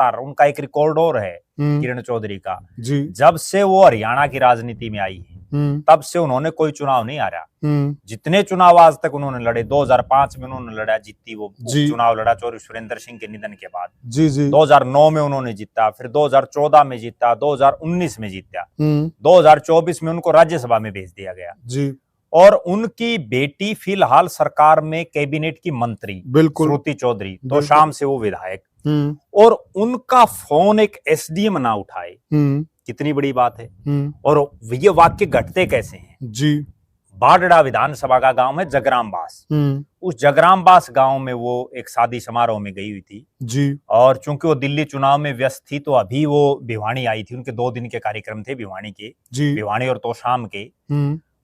लगातार उनका एक रिकॉर्ड और है किरण चौधरी का, जब से वो हरियाणा की राजनीति में आई है तब से उन्होंने कोई चुनाव नहीं हारा। जितने चुनाव आज तक उन्होंने लड़े, 2005 में उन्होंने लड़ा, जीती, वो चुनाव लड़ा चौधरी सुरेंद्र सिंह के निधन के बाद। 2009 में उन्होंने जीता, फिर 2014 में जीता, 2019 में जीता, 2024 में उनको राज्यसभा में भेज दिया गया। और उनकी बेटी फिलहाल सरकार में कैबिनेट की मंत्री श्रुति चौधरी, तो शाम से वो विधायक, और उनका फोन एक एसडीएम ना उठाए, कितनी बड़ी बात है। और ये वाक्य घटते कैसे हैं जी। बाडड़ा विधानसभा का गांव है जगरामबास, उस जगरामबास गांव में वो एक शादी समारोह में गई हुई थी जी। और चूंकि वो दिल्ली चुनाव में व्यस्त थी तो अभी वो भिवानी आई थी, उनके 2 दिन के कार्यक्रम थे भिवानी के जी। भिवानी और तोशाम के।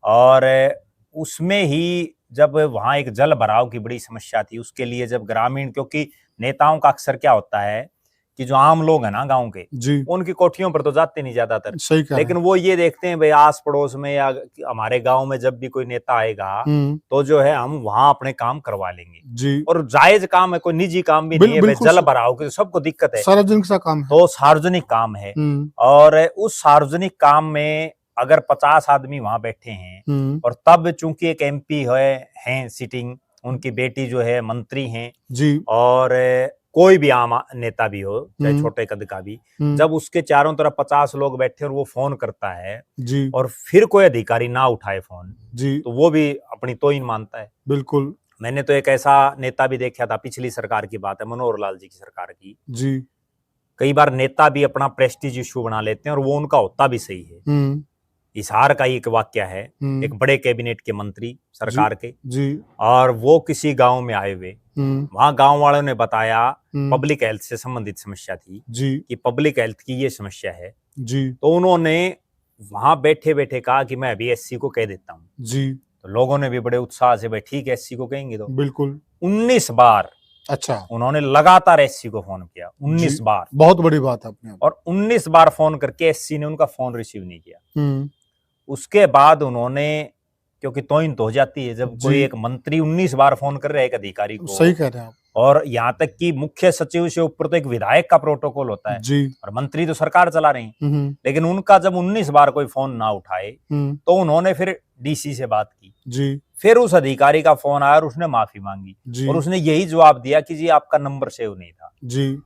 और उसमें ही जब वहां एक जल भराव की बड़ी समस्या थी, उसके लिए जब ग्रामीण, क्योंकि नेताओं का अक्सर क्या होता है कि जो आम लोग हैं ना गांव के जी, उनकी कोठियों पर तो जाते नहीं ज्यादातर, लेकिन वो ये देखते हैं भाई आस पड़ोस में या हमारे गांव में जब भी कोई नेता आएगा तो जो है हम वहां अपने काम करवा लेंगे जी। और जायज काम है, कोई निजी काम भी नहीं है, जल भराव की सबको दिक्कत है, सार्वजनिक सा काम है, तो सार्वजनिक काम है। और उस सार्वजनिक काम में अगर 50 आदमी वहां बैठे हैं और तब चूंकि एक एमपी है सिटिंग, उनकी बेटी जो है मंत्री हैं जी, और कोई भी आम नेता भी हो चाहे छोटे कद का भी, जब उसके चारों तरफ 50 लोग बैठे और वो फोन करता है जी, और फिर कोई अधिकारी ना उठाए फोन जी, तो वो भी अपनी तोहिन मानता है। बिल्कुल, मैंने तो एक ऐसा नेता भी देखा था, पिछली सरकार की बात है, मनोहर लाल जी की सरकार की जी। कई बार नेता भी अपना प्रेस्टीज इश्यू बना लेते हैं और वो उनका होता भी सही है। हिसार का ही एक वाक्य है, एक बड़े कैबिनेट के मंत्री सरकार के जी, और वो किसी गांव में आए हुए, वहां गांव वालों ने बताया पब्लिक हेल्थ से संबंधित समस्या थी जी, कि पब्लिक हेल्थ की ये समस्या है जी। तो उन्होंने वहां बैठे बैठे कहा कि मैं अभी एससी को कह देता हूँ जी। तो लोगों ने भी बड़े उत्साह से भाई ठीक है एससी को कहेंगे, तो बिल्कुल 19 बार अच्छा उन्होंने लगातार एससी को फोन किया, 19 बार, बहुत बड़ी बात है अपने। और 19 बार फोन करके एससी ने उनका फोन रिसीव नहीं किया। उसके बाद उन्होंने, क्योंकि तोहिन तो हो जाती है जब कोई एक मंत्री 19 बार फोन कर रहा है एक अधिकारी को, सही कह रहे हैं आप, और यहाँ तक कि मुख्य सचिव से ऊपर तो एक विधायक का प्रोटोकॉल होता है जी, और मंत्री तो सरकार चला रही है, लेकिन उनका जब 19 बार कोई फोन ना उठाए तो उन्होंने फिर डीसी से बात की जी। फिर उस अधिकारी का फोन आया और उसने माफी मांगी और उसने यही जवाब दिया कि जी आपका नंबर सेव नहीं था जी।